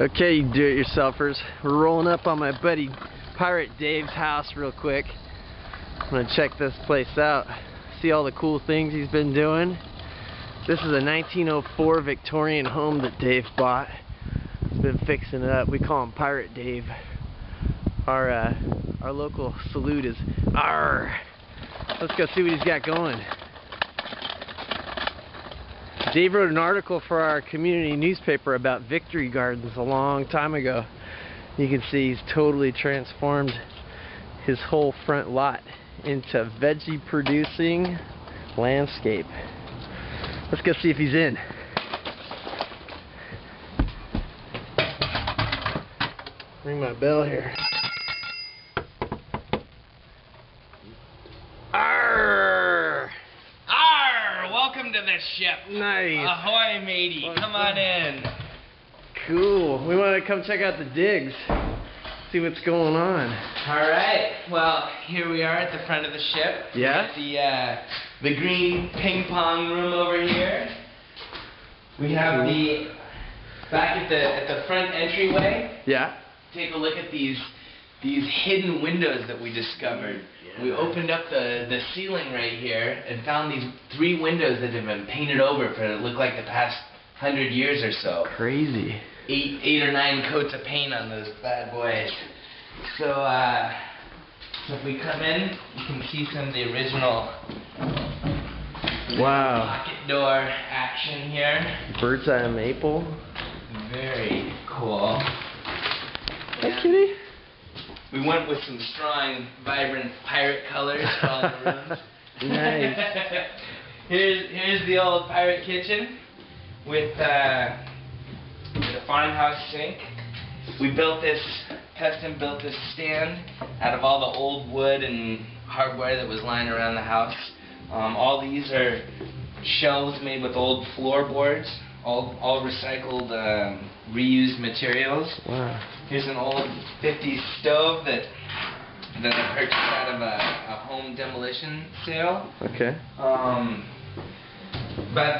Okay, you do-it-yourselfers. We're rolling up on my buddy Pirate Dave's house real quick. I'm gonna check this place out. See all the cool things he's been doing. This is a 1904 Victorian home that Dave bought. He's been fixing it up. We call him Pirate Dave. Our local salute is "Arr!" Let's go see what he's got going. Dave wrote an article for our community newspaper about Victory Gardens a long time ago. You can see he's totally transformed his whole front lot into veggie producing landscape. Let's go see if he's in. Ring my bell here. Arr! Arr! Welcome to the ship. Nice. Ahoy, matey. Come on in. Cool. We want to come check out the digs. See what's going on. Alright. Well, here we are at the front of the ship. Yeah? The green ping pong room over here. We have the back at the front entryway. Yeah? Take a look at these hidden windows that we discovered. Yeah. We opened up the ceiling right here and found these 3 windows that have been painted over for it looked like the past 100 years or so. Crazy. 8 or 9 coats of paint on those bad boys. So if we come in, you can see some of the original pocket door action here. Bird's eye maple. Very cool. Hi, kitty. We went with some strong, vibrant pirate colors for all the rooms. Nice. Here's the old pirate kitchen with a farmhouse sink. We custom built this stand out of all the old wood and hardware that was lying around the house. All these are shelves made with old floorboards, all recycled, reused materials. Wow. Here's an old 50s stove that I purchased out of a home demolition sale. Okay. But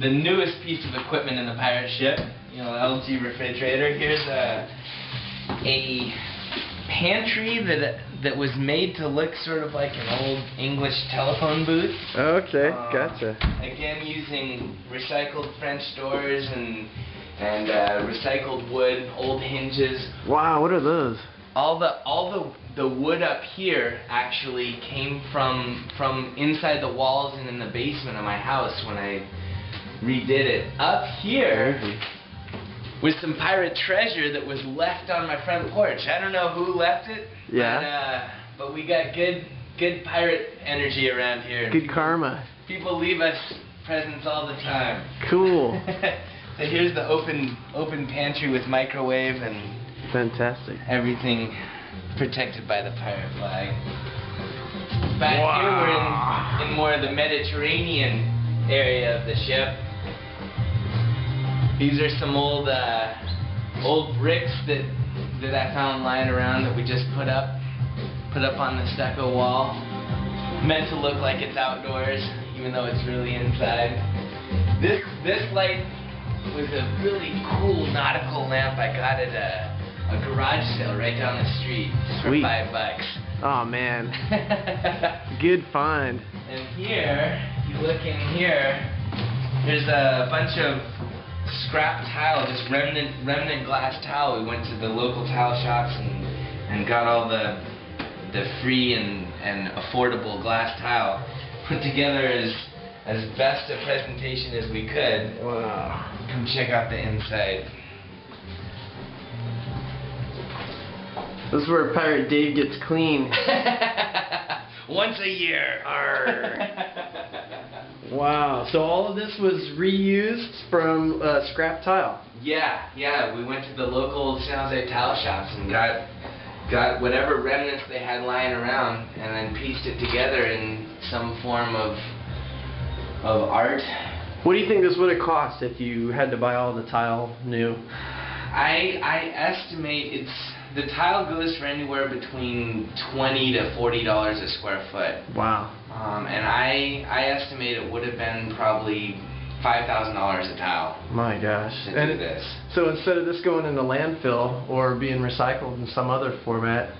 the newest piece of equipment in the pirate ship, LG refrigerator. Here's a pantry that was made to look sort of like an old English telephone booth. Okay, gotcha. Again, using recycled French doors and recycled wood, old hinges. Wow, what are those? All the wood up here actually came from inside the walls and in the basement of my house when I redid it. Up here was some pirate treasure that was left on my front porch. I don't know who left it. Yeah. But we got good pirate energy around here. Good karma. People leave us presents all the time. Cool. So here's the open pantry with microwave and fantastic. Everything protected by the pirate flag. Back here we're in more of the Mediterranean area of the ship. These are some old bricks that I found lying around that we just put up on the stucco wall. Meant to look like it's outdoors, even though it's really inside. This light was a really cool nautical lamp I got at a garage sale right down the street for $5. Oh man. Good find. And here, if you look in here, there's a bunch of scrap tile, just remnant glass tile. We went to the local tile shops and got all the free and affordable glass tile put together as best a presentation as we could. Wow. Come check out the inside. This is where Pirate Dave gets clean. Once a year. Wow. So all of this was reused from scrap tile? Yeah. We went to the local San Jose tile shops and got whatever remnants they had lying around and then pieced it together in some form of art. What do you think this would have cost if you had to buy all the tile new? I estimate the tile goes for anywhere between $20 to $40 a square foot. Wow. And I estimate it would have been probably $5,000 a towel. My gosh. To do this. So instead of this going into landfill or being recycled in some other format,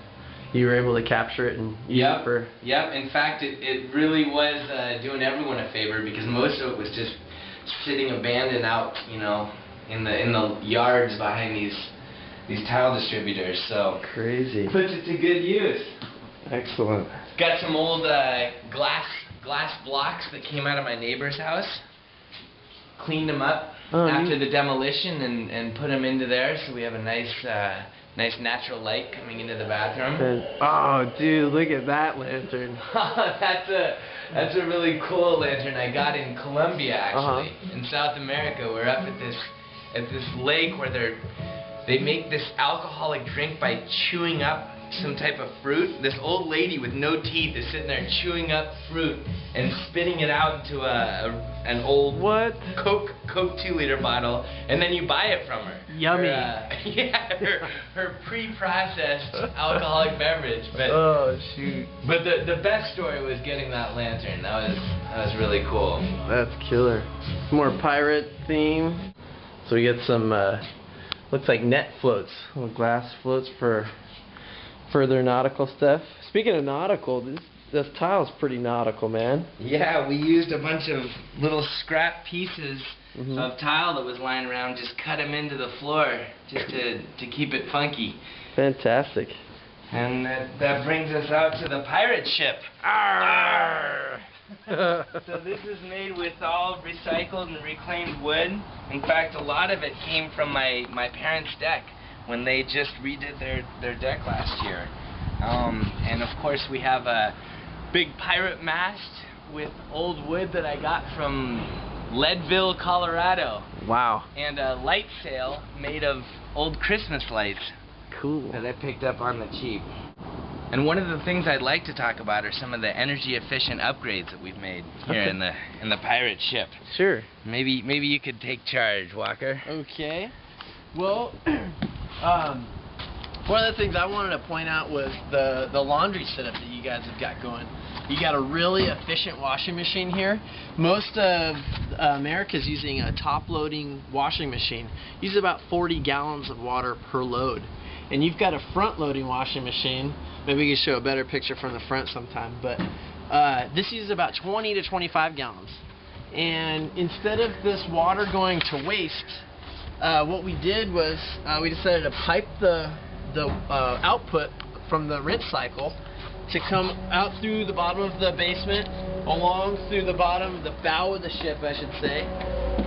you were able to capture it and use it for... Yep. In fact, it really was doing everyone a favor, because most of it was just sitting abandoned out, you know, in the yards behind these tile distributors. So crazy. Puts it to good use. Excellent. Got some old glass blocks that came out of my neighbor's house. Cleaned them up after the demolition and put them into there, so we have a nice natural light coming into the bathroom. Oh, dude, look at that lantern. That's a really cool lantern I got in Colombia, actually, in South America. We're up at this lake where they make this alcoholic drink by chewing up some type of fruit. This old lady with no teeth is sitting there chewing up fruit and spitting it out into an old Coke 2-liter bottle, and then you buy it from her. Yummy. Her pre-processed alcoholic beverage. But, oh shoot! But the best story was getting that lantern. That was really cool. That's killer. More pirate theme. So we get some looks like net floats, little glass floats for further nautical stuff. Speaking of nautical, this tile's pretty nautical, man. Yeah, we used a bunch of little scrap pieces of tile that was lying around, just cut them into the floor just to keep it funky. Fantastic. And that brings us out to the pirate ship. Arr! So this is made with all recycled and reclaimed wood. In fact, a lot of it came from my parents' deck when they just redid their deck last year. And of course we have a big pirate mast with old wood that I got from Leadville, Colorado. Wow. And a light sail made of old Christmas lights. Cool. That I picked up on the cheap. And one of the things I'd like to talk about are some of the energy efficient upgrades that we've made here in the pirate ship. Sure. Maybe you could take charge, Walker. Okay. Well, one of the things I wanted to point out was the laundry setup that you guys have got going. You got a really efficient washing machine here. Most of America's using a top-loading washing machine. Uses about 40 gallons of water per load. And you've got a front-loading washing machine. Maybe we can show a better picture from the front sometime. But this uses about 20 to 25 gallons. And instead of this water going to waste, what we did was we decided to pipe the output from the rinse cycle to come out through the bottom of the basement, along through the bottom, the bow of the ship, I should say,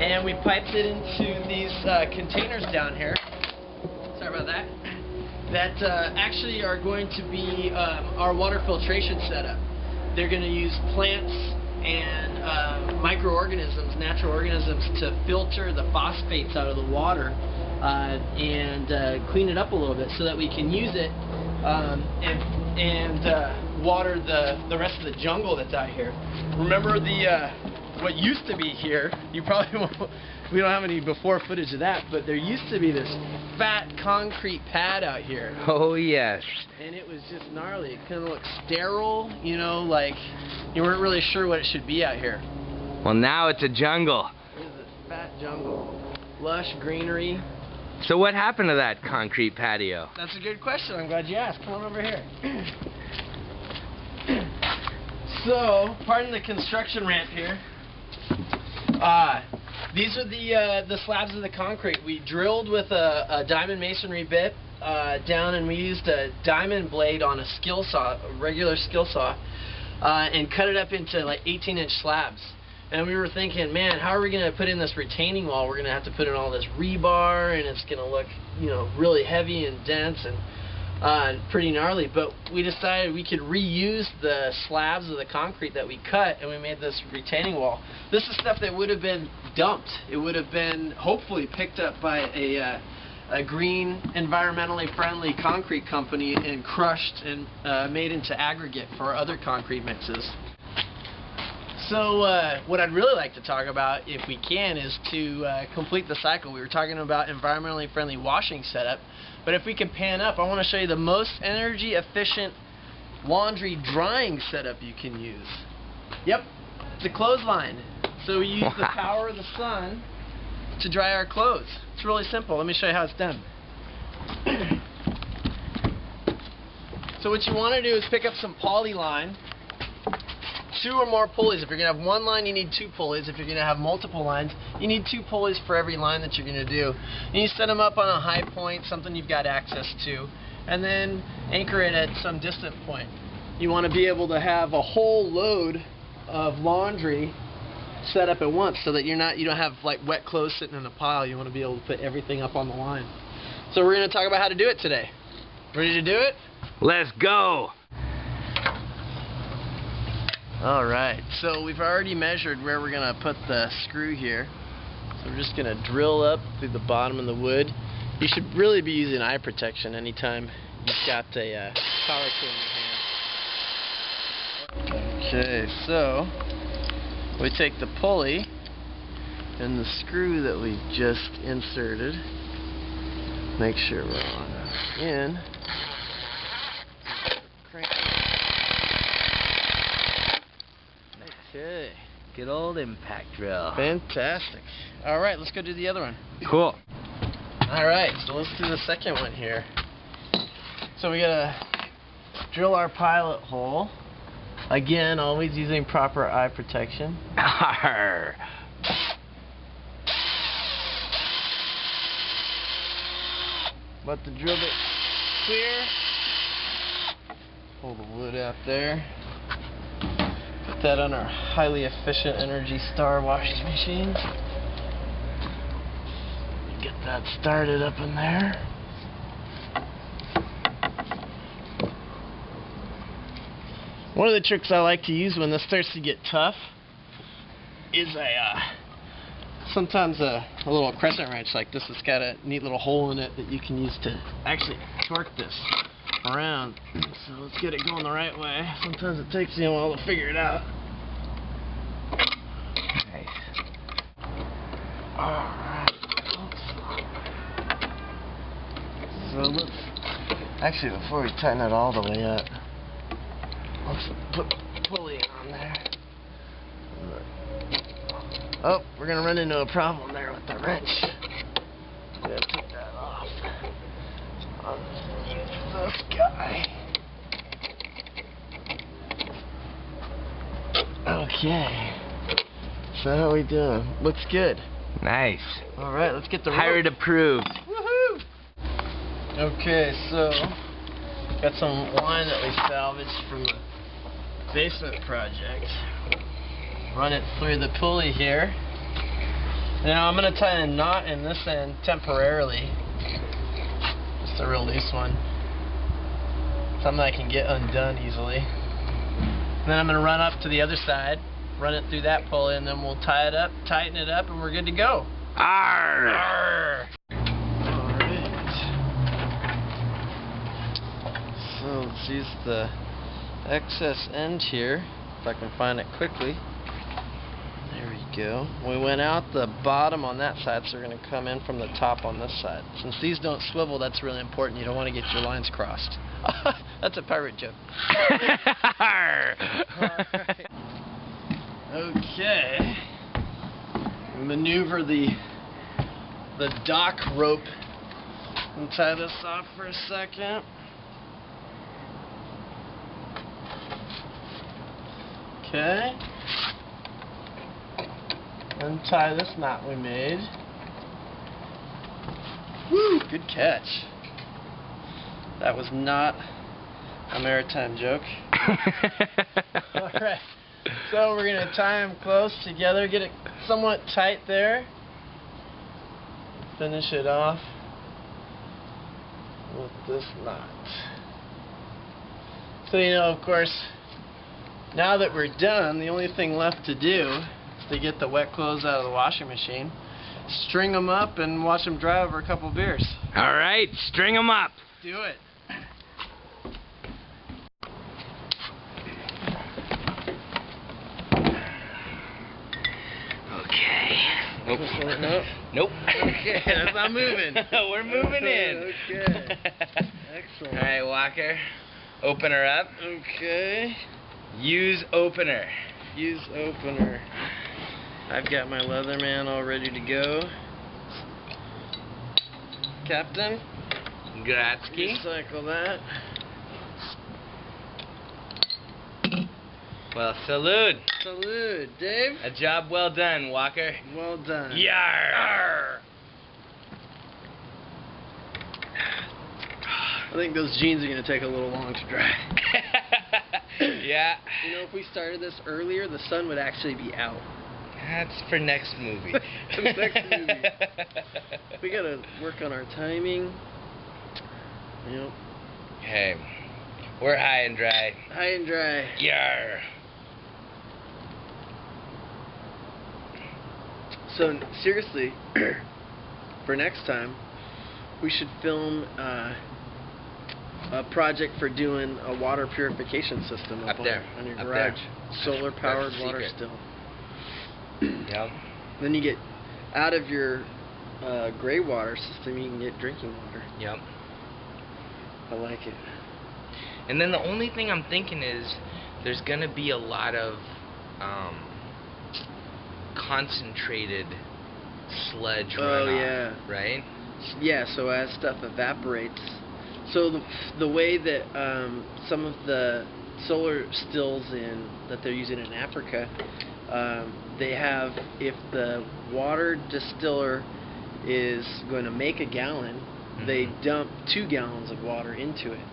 and we piped it into these containers down here. Sorry about that. That actually are going to be our water filtration setup. They're going to use plants and microorganisms, natural organisms, to filter the phosphates out of the water and clean it up a little bit so that we can use it and water the rest of the jungle that's out here. Remember what used to be here? You probably won't. We don't have any before footage of that, but there used to be this fat concrete pad out here. Oh yes. And it was just gnarly. It kind of looked sterile, you know, like you weren't really sure what it should be out here. Well, now it's a jungle. It is a fat jungle. Lush greenery. So what happened to that concrete patio? That's a good question. I'm glad you asked. Come on over here. So, pardon the construction ramp here. These are the slabs of the concrete. We drilled with a diamond masonry bit down, and we used a diamond blade on a skill saw, a regular skill saw, and cut it up into like 18-inch slabs. And we were thinking, man, how are we going to put in this retaining wall? We're going to have to put in all this rebar, and it's going to look, you know, really heavy and dense and pretty gnarly. But we decided we could reuse the slabs of the concrete that we cut, and we made this retaining wall. This is stuff that would have been dumped. It would have been hopefully picked up by a green, environmentally friendly concrete company and crushed and made into aggregate for other concrete mixes. So what I'd really like to talk about, if we can, is to complete the cycle. We were talking about environmentally friendly washing setup, but if we can pan up, I want to show you the most energy efficient laundry drying setup you can use. Yep, it's a clothesline. So we use the power of the sun to dry our clothes. It's really simple. Let me show you how it's done. So what you want to do is pick up some poly line, 2 or more pulleys. If you're going to have one line, you need 2 pulleys. If you're going to have multiple lines, you need 2 pulleys for every line that you're going to do. And you set them up on a high point, something you've got access to, and then anchor it at some distant point. You want to be able to have a whole load of laundry set up at once, so that you don't have like wet clothes sitting in a pile. You want to be able to put everything up on the line. So we're going to talk about how to do it today. Ready to do it? Let's go! Alright, so we've already measured where we're going to put the screw here. So we're just going to drill up through the bottom of the wood. You should really be using eye protection anytime you've got a power tool in your hand. Okay, so we take the pulley and the screw that we just inserted. Make sure we're on in. Okay. Good old impact drill. Fantastic. Alright, let's go do the other one. Cool. Alright, so let's do the second one here. So we gotta drill our pilot hole. Again, always using proper eye protection. Arr. Let the drill bit clear. Pull the wood out there. Put that on our highly efficient Energy Star washing machine. Get that started up in there. One of the tricks I like to use when this starts to get tough is sometimes a little crescent wrench like this that's got a neat little hole in it that you can use to actually torque this around. So let's get it going the right way. Sometimes it takes me a while to figure it out. Nice. Alright. So let's actually, before we tighten it all the way up, let's put the pulley on there. Oh, we're going to run into a problem there with the wrench. Gotta take that off. I'll use this guy. Okay. So how are we doing? Looks good. Nice. Alright, let's get the rope. Pirate approved. Woohoo! Okay, so got some line that we salvaged from the basement project. Run it through the pulley here. Now I'm going to tie a knot in this end temporarily. Just a real loose one. Something I can get undone easily. And then I'm going to run up to the other side, run it through that pulley, and then we'll tie it up, tighten it up, and we're good to go. Arr! Arr! Alright. So let's use the excess end here, if I can find it quickly. There we go. We went out the bottom on that side, so we're going to come in from the top on this side. Since these don't swivel, that's really important. You don't want to get your lines crossed. That's a pirate joke. Alright. Okay. Maneuver the dock rope and tie this off for a second. Okay. Untie this knot we made. Woo! Good catch. That was not a maritime joke. Alright. So we're going to tie them close together, get it somewhat tight there. Finish it off with this knot. So of course, now that we're done, the only thing left to do is to get the wet clothes out of the washing machine, string them up, and watch them dry over a couple beers. Alright, string them up. Do it. Nope. Nope. Nope. Okay, that's not moving. We're moving in. Okay. Excellent. Alright, Walker. Open her up. Okay. Use opener. Use opener. I've got my Leatherman all ready to go. Captain, Gratzky. recycle that. Well, salute. Salute, Dave. A job well done, Walker. Well done. Yarr. I think those jeans are going to take a little long to dry. Yeah. You know, if we started this earlier, the sun would actually be out. That's for next movie. Next movie. We got to work on our timing. Yep. Hey, we're high and dry. High and dry. Yarr. So, seriously, for next time, we should film a project for doing a water purification system Up there. on your Up garage. there. Solar powered That's water secret. still. Yep. Then you get out of your gray water system, you can get drinking water. Yep. I like it. And then the only thing I'm thinking is there's gonna be a lot of concentrated sludge runoff, yeah. right? Yeah, so as stuff evaporates, so the way that some of the solar stills that they're using in Africa, they have, if the water distiller is going to make a gallon, they dump 2 gallons of water into it.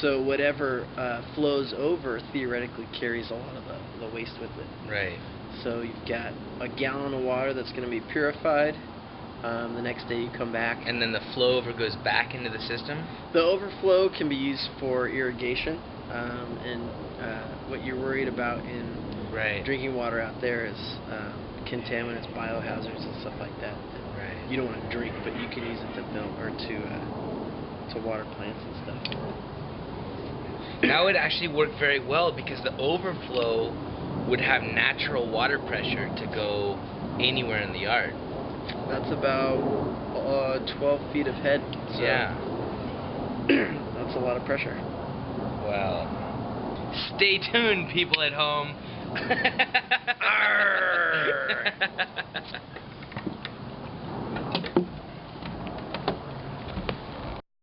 So whatever flows over theoretically carries a lot of the waste with it. Right. So you've got a gallon of water that's going to be purified. The next day you come back. And then the flow over goes back into the system? The overflow can be used for irrigation. And what you're worried about in drinking water out there is contaminants, biohazards, and stuff like that. You don't want to drink, but you can use it to build or to water plants and stuff. That would actually work very well because the overflow would have natural water pressure to go anywhere in the yard. That's about 12 feet of head. So yeah. That's a lot of pressure. Well, stay tuned, people at home.